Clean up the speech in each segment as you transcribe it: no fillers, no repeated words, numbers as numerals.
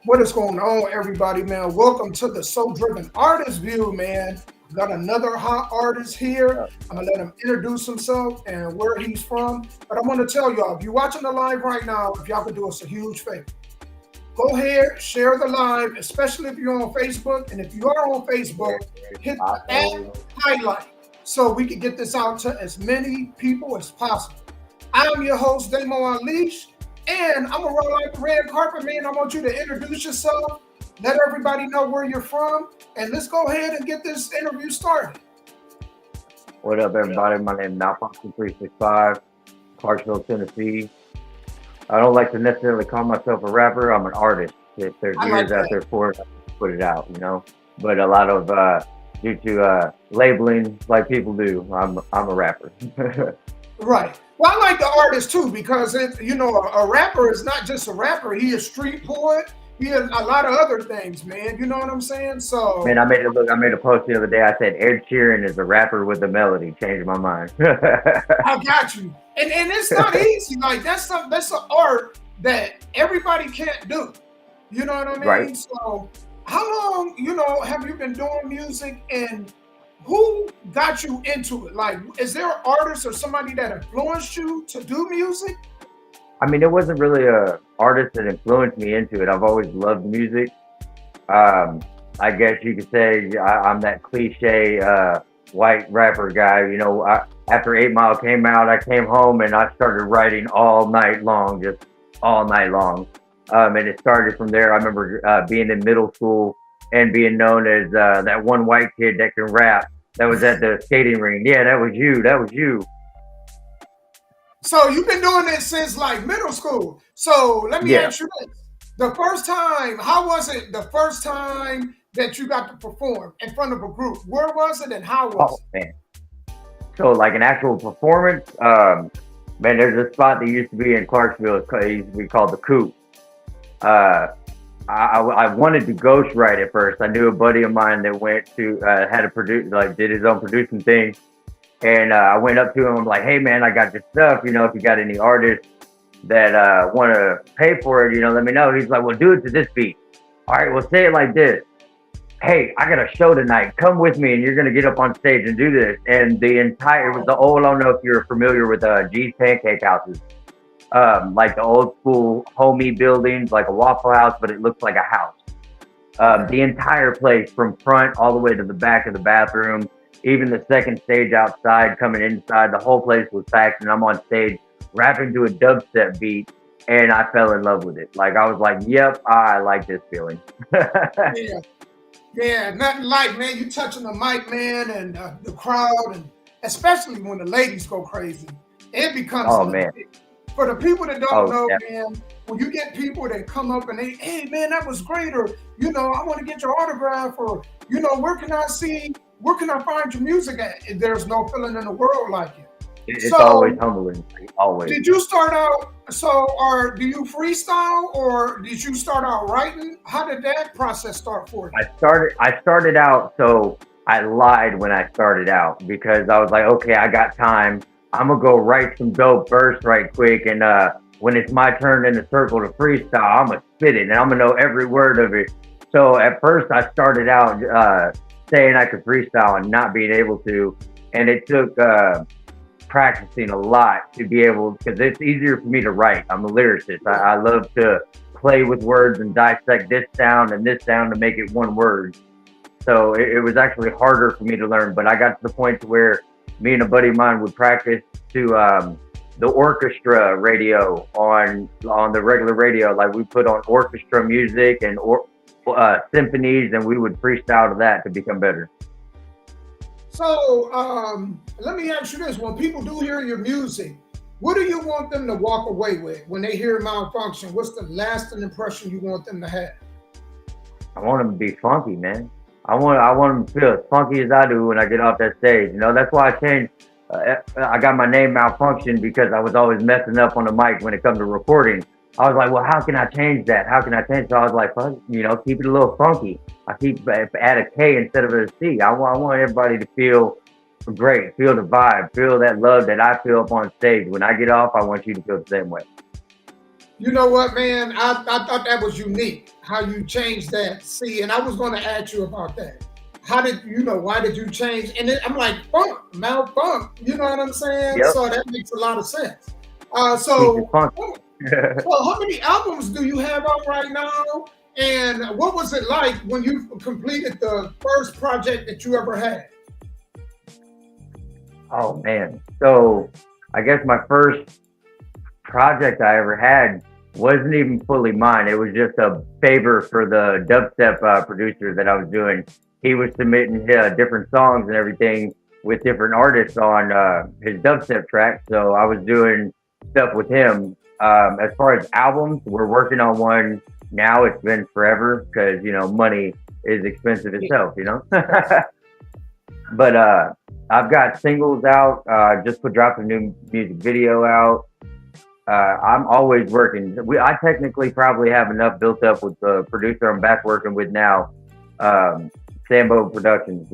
What is going on, everybody, man? Welcome to the Soul Driven Artist View, man. Got another hot artist here. I'm gonna let him introduce himself and where he's from. But I want to tell y'all, if you're watching the live right now, if y'all could do us a huge favor, go ahead, share the live, especially if you're on Facebook. And if you are on Facebook, hit the highlight so we can get this out to as many people as possible. I'm your host, Damo Unleashed. And I'm gonna roll out the red carpet, man. I want you to introduce yourself, let everybody know where you're from, and let's go ahead and get this interview started. What up, everybody? My name is malfunktion 365, Clarksville, Tennessee. I don't like to necessarily call myself a rapper. I'm an artist. If there's I years like out that. there for it, I put it out. But a lot of due to labeling, like people do, I'm a rapper. Right. Well, I like the artist too because a rapper is not just a rapper. He is street poet. He is a lot of other things, man. You know what I'm saying? Man, So I made a post the other day. I said Ed Sheeran is a rapper with a melody. Changed my mind. I got you. And it's not easy. Like that's an art that everybody can't do. You know what I Right. mean? So how long, have you been doing music and who got you into it? Like, is there an artist or somebody that influenced you to do music? I mean, it wasn't really a artist that influenced me into it. I've always loved music. Um, I guess you could say I'm that cliche white rapper guy. After 8 Mile came out, I came home and I started writing all night long, just all night long. And it started from there. I remember being in middle school and being known as that one white kid that can rap. That was at the skating ring. Yeah, that was you. That was you. So you've been doing this since like middle school. So let me Yeah. ask you this. The first time, how was it the first time that you got to perform in front of a group? Where was it and how Oh was man. So like an actual performance, man, there's a spot that used to be in Clarksville. It used to be called the Coop. Uh, I wanted to ghostwrite at first. I knew a buddy of mine that went to had a produce like did his own producing thing, and I went up to him. I'm like, hey man, I got your stuff. If you got any artists that want to pay for it, let me know. He's like, well, do it to this beat. All right, well, say it like this. Hey, I got a show tonight. Come with me, and you're gonna get up on stage and do this. And it was the old. I don't know if you're familiar with G's Pancake Houses, like the old school homey buildings, like a Waffle House, but it looks like a house. it? The entire place, from front all the way to the back of the bathroom, even the second stage outside, coming inside, the whole place was packed, and I'm on stage rapping to a dubstep beat, and I fell in love with it. Like I was like, "Yep, I like this feeling." Yeah, yeah, nothing like, man, you touching the mic, man, and the crowd, and especially when the ladies go crazy, it becomes Oh man. legit. For the people that don't Oh know, yeah. man, when you get people that come up and they, hey, man, that was great, or, I want to get your autograph, or, where can I find your music at? And there's no feeling in the world like it. It's always So, humbling. Always. did you start out, or do you freestyle, or did you start out writing? How did that process start for you? I started out, so I lied when I started out because I was like, okay, I got time. I'm gonna go write some dope verse right quick, and when it's my turn in the circle to freestyle, I'm gonna spit it and I'm gonna know every word of it. So at first I started out saying I could freestyle and not being able to, and it took practicing a lot to be able, because it's easier for me to write. I'm a lyricist. I love to play with words and dissect this sound and this sound to make it one word. So it was actually harder for me to learn. But I got to the point to where me and a buddy of mine would practice to the orchestra radio on the regular radio. Like we put on orchestra music and symphonies, and we would freestyle to that to become better. So, let me ask you this: when people do hear your music, what do you want them to walk away with when they hear malfunction? What's the lasting impression you want them to have? I want them to be funky, man. I want them to feel as funky as I do when I get off that stage. That's why I changed. I got my name malfunction because I was always messing up on the mic when it comes to recording. I was like, well, how can I change that? How can I change? So I was like, fuck, keep it a little funky. I keep add a K instead of a C. I want everybody to feel great, feel the vibe, feel that love that I feel up on stage. When I get off, I want you to feel the same way. You know what, man? I thought that was unique how you changed that. See, and I was going to ask you about that. How did why did you change? And I'm like, funk, malfunk. You know what I'm saying? Yep. So that makes a lot of sense. Keep it fun. So how many albums do you have out right now? And what was it like when you completed the first project that you ever had? Oh man. So I guess my first project I ever had wasn't even fully mine. It was just a favor for the dubstep producer that I was doing. He was submitting different songs and everything with different artists on his dubstep track. So I was doing stuff with him. As far as albums, we're working on one now. It's been forever because money is expensive itself. But I've got singles out. Just dropped a new music video out. I'm always working. I technically probably have enough built up with the producer I'm back working with now, Sambo Productions.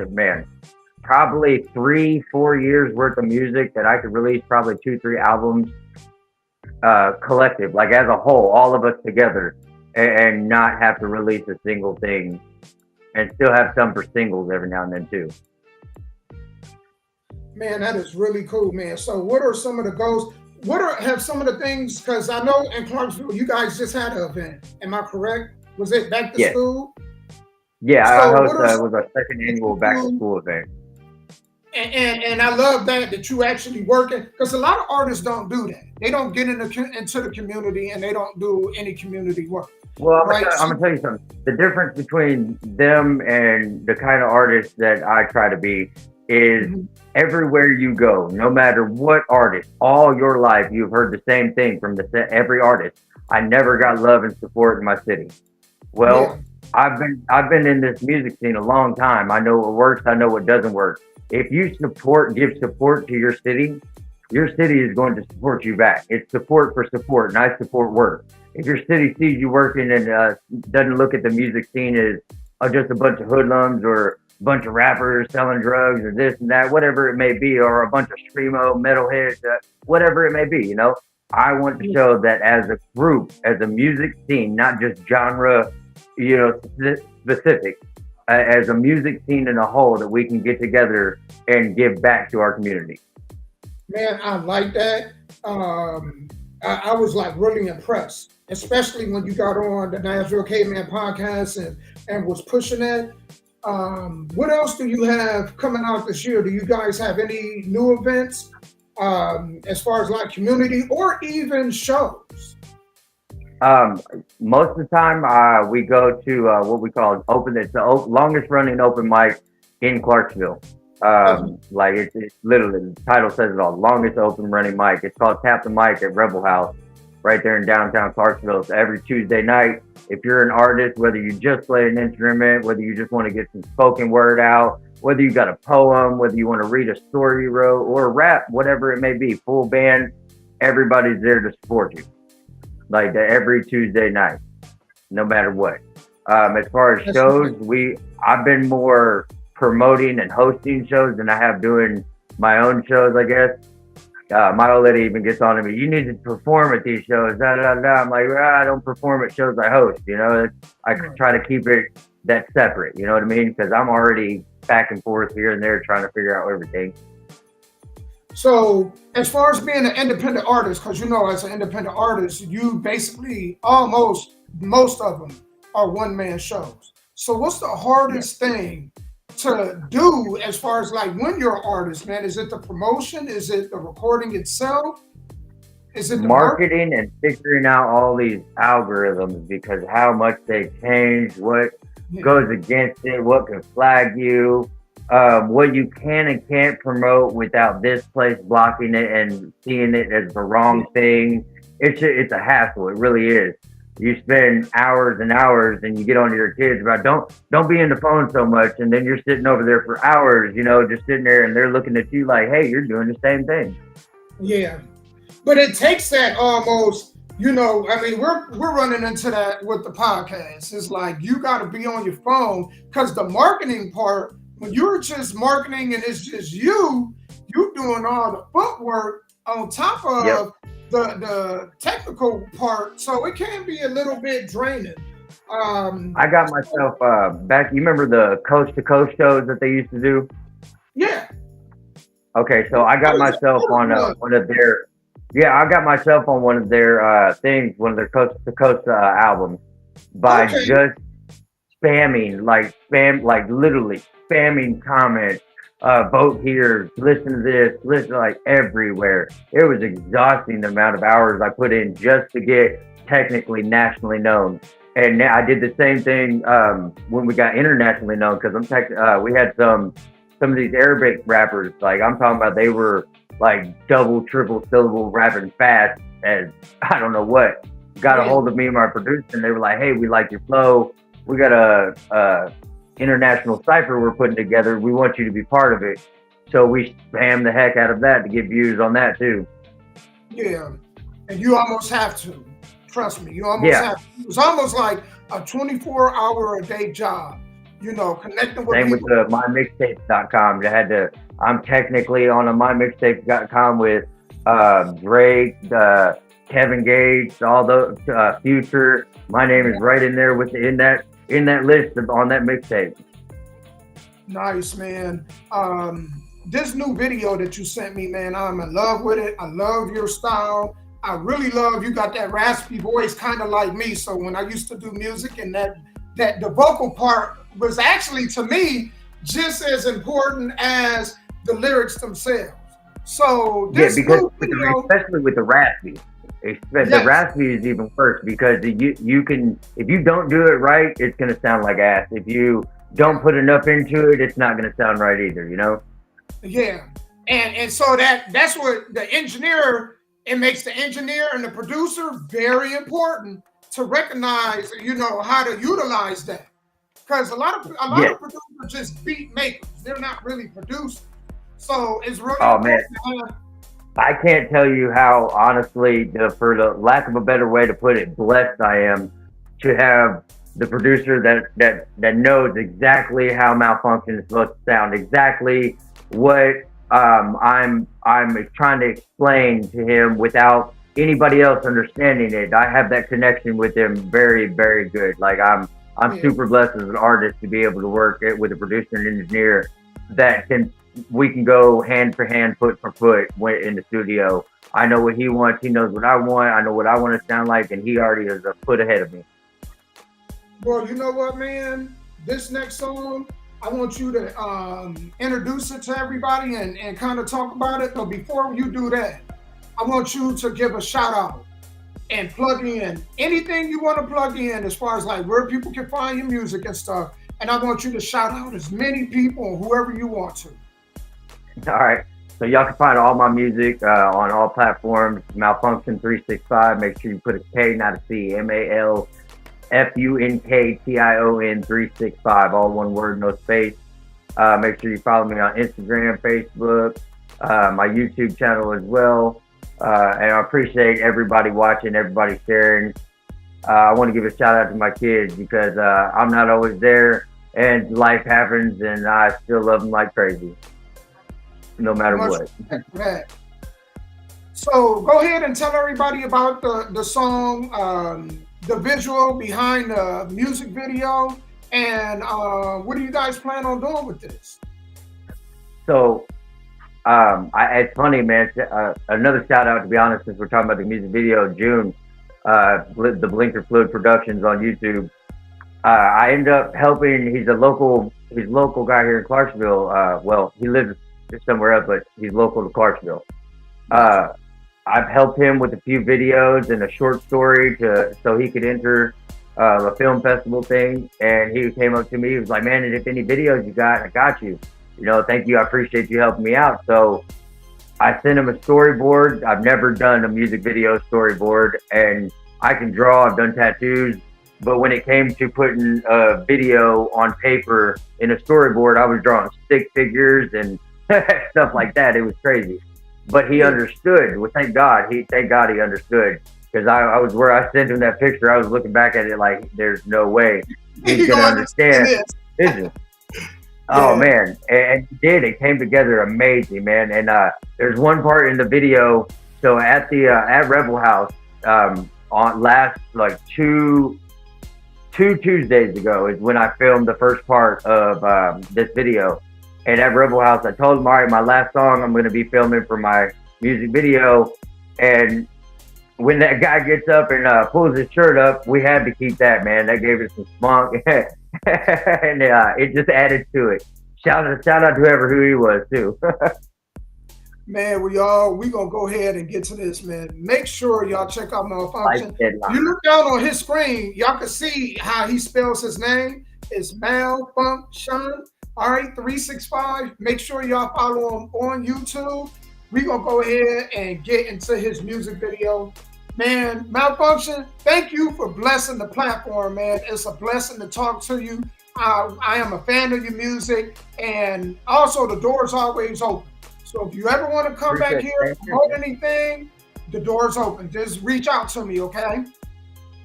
Man, probably 3-4 years worth of music that I could release, probably 2-3 albums, collective, like as a whole, all of us together, and not have to release a single thing, and still have some for singles every now and then too. Man, that is really cool, man. So what are some of the goals? Have some of the things, because I know in Clarksville, you guys just had an event. Am I correct? Was it back to Yes. school? Yeah, So I what host are was our second annual back to school event. and I love that you actually working, because a lot of artists don't do that. They don't get into the community and they don't do any community work. Well, Right. I'm gonna tell you something. The difference between them and the kind of artist that I try to be is Mhm. everywhere you go, no matter what artist, all your life you've heard the same thing from every artist. I never got love and support in my city. Well, Yeah. I've been in this music scene a long time. I know what works. I know what doesn't work. If you give support to your city is going to support you back. It's support for support, and I support work. If your city sees you working and doesn't look at the music scene as just a bunch of hoodlums or a bunch of rappers selling drugs or this and that, whatever it may be, or a bunch of screamo metalheads, whatever it may be, I want to show that as a group, as a music scene, not just genre, specific, as a music scene in a whole, that we can get together and give back to our community. Man, I like that. I was like really impressed, especially when you got on the Nashville Caveman podcast and was pushing that. What else do you have coming out this year? Do you guys have any new events as far as like community or even shows? Most of the time, we go to what we call open. It's the longest running open mic in Clarksville. Like it's literally, the title says it all. Longest open running mic. It's called Tap the Mic at Rebel House, right there in downtown Clarksville. So every Tuesday night, if you're an artist, whether you just play an instrument, whether you just want to get some spoken word out, whether you got a poem, whether you want to read a story you wrote or rap, whatever it may be, full band, everybody's there to support you. Like every Tuesday night, no matter what. As far as shows, I've been more promoting and hosting shows than I have doing my own shows, I guess. My old lady even gets on to me, you need to perform at these shows, da, da, da. I'm like, I don't perform at shows I host, I try to keep it that separate, you know what I mean? Because I'm already back and forth here and there trying to figure out everything. So as far as being an independent artist, because as an independent artist, you basically most of them are one-man shows. So what's the hardest thing to do as far as like when you're an artist, man? Is it the promotion? Is it the recording itself? Is it the marketing and figuring out all these algorithms, because how much they change, what goes against it, what can flag you, what you can and can't promote without this place blocking it and seeing it as the wrong thing. It's a hassle. It really is. You spend hours and hours and you get on to your kids about don't be in the phone so much, and then you're sitting over there for hours, just sitting there and they're looking at you like, hey, you're doing the same thing. Yeah. But it takes that almost, we're running into that with the podcast. It's like you got to be on your phone, because the marketing part, when you're just marketing and it's just you doing all the footwork on top of the technical part, so it can be a little bit draining. I got myself back. You remember the coast to coast shows that they used to do? Yeah, Okay, so I got myself on one of their. Yeah, I got myself on one of their things, one of their coast to coast albums, by okay, just like literally spamming comments. Vote here, listen to this, listen like everywhere. It was exhausting the amount of hours I put in just to get technically nationally known. And I did the same thing when we got internationally known because we had some of these Arabic rappers, like I'm talking about, they were like double, triple syllable rapping fast as I don't know what. Got a yeah, hold of me and my producer, and they were like, "Hey, we like your flow. We got a international cipher we're putting together. We want you to be part of it." So we spam the heck out of that to get views on that too. yeah. And you almost have to. Trust me, you almost Yeah. have to. It's almost like a 24-hour a day job. Connecting with Same with people. the mymixtapes.com. They had to. I'm technically on a mymixtapes.com with Drake, Kevin Gates, all the Future. My name is right in there in that list on that mixtape. Nice, man. This new video that you sent me, man, I'm in love with it. I love your style. I really love you got that raspy voice, kind of like me. So when I used to do music, and that the vocal part was actually to me just as important as the lyrics themselves. So Yeah, this because new video, especially with the raspy, the yes, raspy is even worse because you can, if you don't do it right, it's gonna sound like ass. If you don't put enough into it, it's not gonna sound right either. You know? yeah, and so that's what the engineer. It makes the engineer and the producer very important to recognize, how to utilize that. Because a lot Yeah. of producers are just beat makers. They're not really producers. So it's really Oh man, important to have. I can't tell you how honestly, for the lack of a better way to put it, blessed I am to have the producer that knows exactly how malfunction is supposed to sound, exactly what I'm trying to explain to him without anybody else understanding it. I have that connection with him very, very good. Like I'm Yeah. super blessed as an artist to be able to work with a producer and engineer that we can go hand for hand, foot for foot in the studio. I know what he wants. He knows what I want. I know what I want to sound like, and he already is a foot ahead of me. Well, you know what, man? This next song, I want you to introduce it to everybody and kind of talk about it. But before you do that, I want you to give a shout out and plug in anything you want to plug in as far as like where people can find your music and stuff. And I want you to shout out as many people, whoever you want to. All right. So y'all can find all my music on all platforms. Malfunction 365. Make sure you put a K, not a C. MALFUNKTION 365. All one word, no space. Make sure you follow me on Instagram, Facebook, my YouTube channel as well. And I appreciate everybody watching, everybody sharing. I want to give a shout out to my kids because I'm not always there and life happens and I still love them like crazy, no matter Much what. respect for that. So go ahead and tell everybody about the song, the visual behind the music video, and what do you guys plan on doing with this? So it's funny, man. Another shout out, to be honest, since we're talking about the music video, June, the Blinker Fluid Productions on YouTube. I ended up helping. He's local guy here in Clarksville. Well, he lives somewhere else, but he's local to Clarksville. I've helped him with a few videos and a short story so he could enter a film festival thing. And he came up to me. He was like, "Man, if any videos you got, I got you. Thank you. I appreciate you helping me out." So I sent him a storyboard. I've never done a music video storyboard, and I can draw. I've done tattoos. But when it came to putting a video on paper in a storyboard, I was drawing stick figures and stuff like that. It was crazy. But he understood. Well, thank God he understood. Because I was where I sent him that picture, I was looking back at it like, there's no way he's going to understand vision. Oh, man. And he did. It came together amazing, man. And there's one part in the video So at the at Rebel House, on last like two Tuesdays ago is when I filmed the first part of this video. And at Rebel House, I told him, all right, my last song I'm going to be filming for my music video. And when that guy gets up and pulls his shirt up, we had to keep that, man. That gave us some spunk. And it just added to it. Shout out to who he was, too. Man, we gonna go ahead and get to this, man. Make sure y'all check out Malfunction. You look down on his screen, y'all can see how he spells his name. It's Malfunction. All right, 365. Make sure y'all follow him on YouTube. We gonna go ahead and get into his music video. Man, Malfunction, thank you for blessing the platform, man. It's a blessing to talk to you. I am a fan of your music, and also the door's always open. So if you ever want to come back here and promote anything, the door's open. Just reach out to me, okay?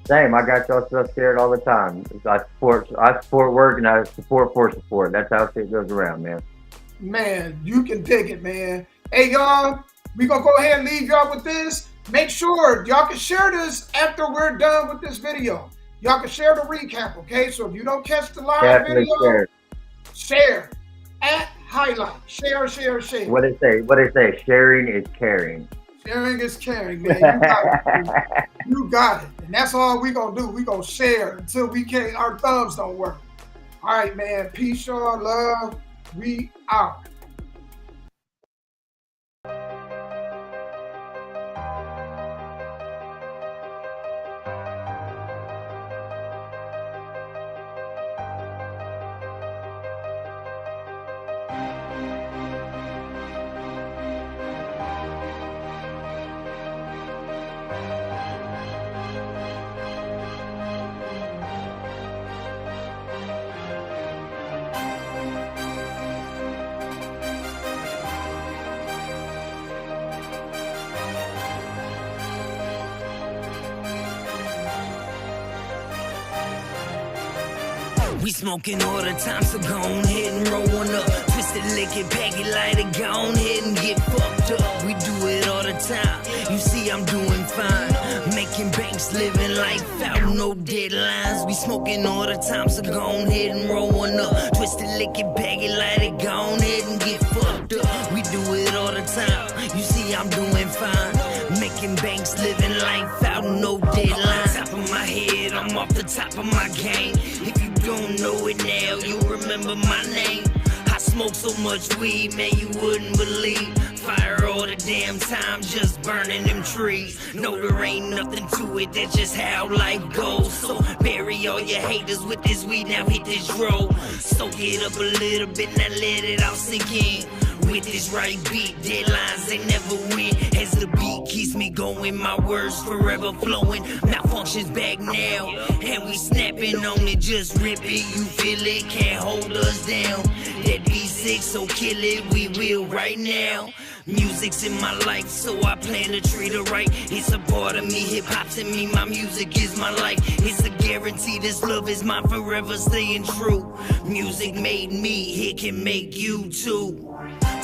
Same. I got y'all stuff shared all the time. I support work and I support for support. That's how shit goes around, man. Man, you can dig it, man. Hey, y'all, we going to go ahead and leave y'all with this. Make sure y'all can share this after we're done with this video. Y'all can share the recap, okay? So if you don't catch the live video, share. At highlight. Share. What it say? Sharing is caring. Sharing is caring, man. You got it. You got it. And that's all we gonna do. We gonna share until we can't, our thumbs don't work. All right, man. Peace, y'all. Love. We out. We smoking all the time, so go on ahead and roll one up. Twisted, lick it, pack it, light it, go on ahead and get fucked up. We do it all the time, you see I'm doing fine. Making banks, living life out, no deadlines. We smoking all the time, so go on ahead and roll one up. Twisted, lick it, pack it, light it, go on ahead and get fucked up. We do it all the time, you see I'm doing fine. Making banks, living life out, no deadlines. Top of my head, I'm off the top of my game. If you don't know it now, you remember my name. I smoke so much weed, man, you wouldn't believe. Fire all the damn time, just burning them trees. No, there ain't nothing to it, that's just how life goes. So bury all your haters with this weed, now hit this road. Soak it up a little bit, now let it all sink in. With this right beat, deadlines they never win. As the beat keeps me going, my words forever flowing. Malfunction's back now, and we snapping on it. Just rip it, you feel it, can't hold us down. That B6, so kill it, we will right now. Music's in my life, so I plan to treat it right. It's a part of me, hip-hop's in me, my music is my life. It's a guarantee this love is mine, forever staying true. Music made me, it can make you too.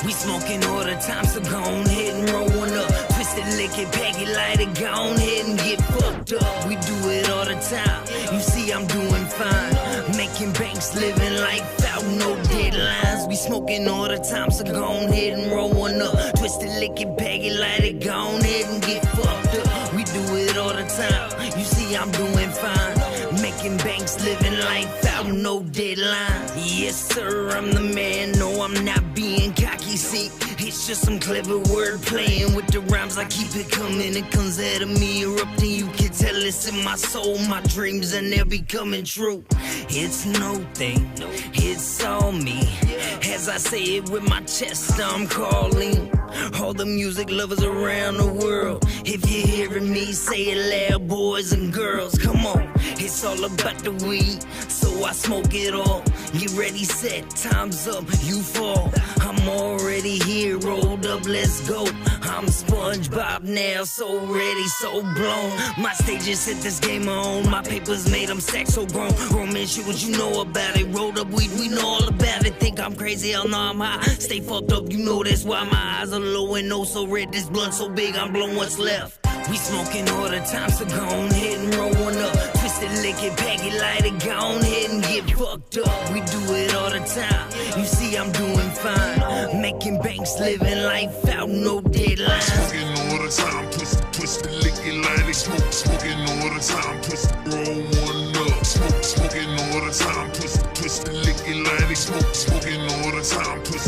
We smoking all the time, so go on ahead and roll one up. Twisted, lick it, pack it, light it, go on ahead and get fucked up. We do it all the time, you see I'm doing fine. Making banks, living life out, no deadlines. We smoking all the time, so go on ahead and roll one up. Twisted, lick it, pack it, light it, go on ahead and get fucked up. We do it all the time, you see I'm doing fine. Making banks, living life out, no deadline. Yes sir, I'm the man, no I'm not being cocky, see. It's just some clever word playing with the rhymes, I keep it coming. It comes out of me erupting, you can tell it's in my soul. My dreams and they're becoming true. It's no thing, it's all me. As I say it with my chest, I'm calling all the music lovers around the world. If you're hearing me, say it loud, boys and girls, come on. It's all about the weed, so so I smoke it all. Get ready, set, time's up, you fall. I'm already here, rolled up, let's go. I'm SpongeBob now, so ready, so blown. My stages set this game on. My papers made them stack so grown. Grown man shit, what you know about it? Rolled up weed, we know all about it. Think I'm crazy, hell no, I'm high. Stay fucked up, you know that's why my eyes are low and oh so red. This blunt so big, I'm blowing what's left. We smoking all the time, so go on ahead and roll one up. Twist it, lick it, pack it, light it, go on ahead and get fucked up. We do it all the time, you see I'm doing fine. Making banks, living life out, no deadline. Smoking all the time, twist it, lick it, light it, smoking all the time, twist it, roll one up. Smoking all the time, twist it, lick it, light it, smoking all the time, twist